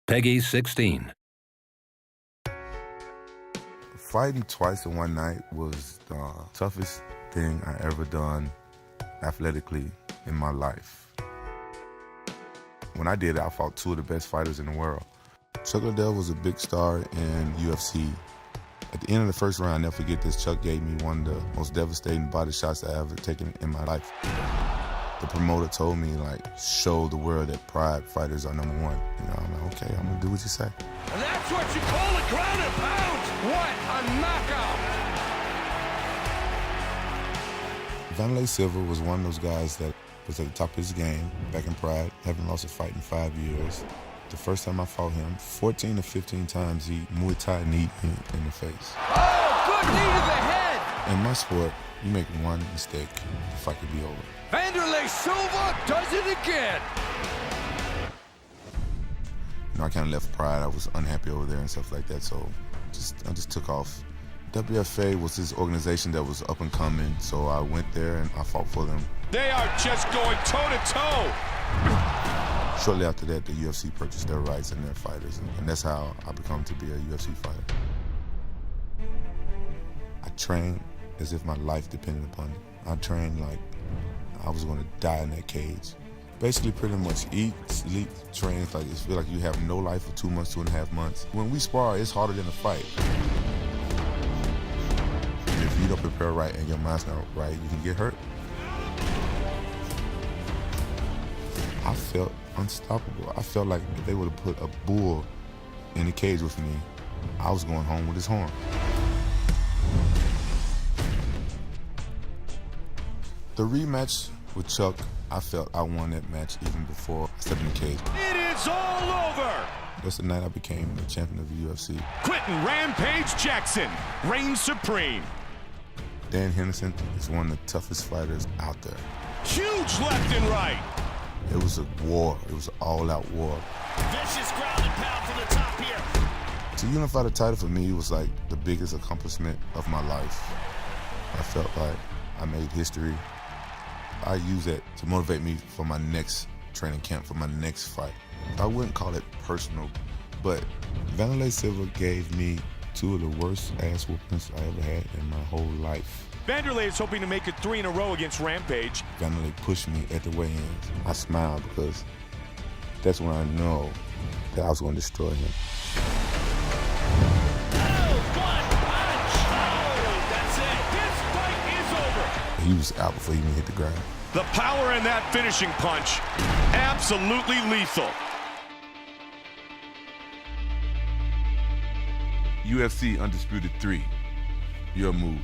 Peggy 16. Fighting twice in one night was the toughest thing I ever done athletically in my life. When I did it, I fought two of the best fighters in the world. Chuck Liddell was a big star in UFC. At the end of the first round, I'll never forget this, Chuck gave me one of the most devastating body shots I ever taken in my life. The promoter told me, show the world that Pride fighters are number one. I'm like, okay, I'm gonna do what you say. And that's what you call a ground and pound. What a knockout. Vanderlei Silva was one of those guys that was at the top of his game back in Pride, haven't lost a fight in 5 years. The first time I fought him, 14 to 15 times he Muay Thai kneed me in the face. Oh, good knee to the head. In my sport, you make one mistake, the fight could be over. Vanderlei Silva does it again. I kind of left Pride. I was unhappy over there and stuff like that, so I just took off. WFA was this organization that was up and coming, so I went there and I fought for them. They are just going toe-to-toe. Shortly after that, the UFC purchased their rights and their fighters, and that's how I become to be a UFC fighter. I trained as if my life depended upon it. I trained like I was going to die in that cage. Basically, pretty much eat, sleep, train. It's like, it feels like you have no life for 2 months, 2.5 months. When we spar, it's harder than a fight. If you don't prepare right and your mind's not right, you can get hurt. I felt unstoppable. I felt like if they would have put a bull in the cage with me, I was going home with his horn. The rematch with Chuck, I felt I won that match even before I stepped in the cage. It is all over. That's the night I became the champion of the UFC. Quentin Rampage Jackson reigns supreme. Dan Henderson is one of the toughest fighters out there. Huge left and right. It was a war. It was an all-out war. Vicious ground and pound from the top here. To unify the title for me was like the biggest accomplishment of my life. I felt like I made history. I use that to motivate me for my next training camp, for my next fight. I wouldn't call it personal, but Vanderlei Silva gave me two of the worst ass whoopings I ever had in my whole life. Vanderlei is hoping to make it 3 in a row against Rampage. Vanderlei pushed me at the weigh-ins. I smiled because that's when I know that I was going to destroy him. He was out before he even hit the ground. The power in that finishing punch, absolutely lethal. UFC Undisputed 3, your move.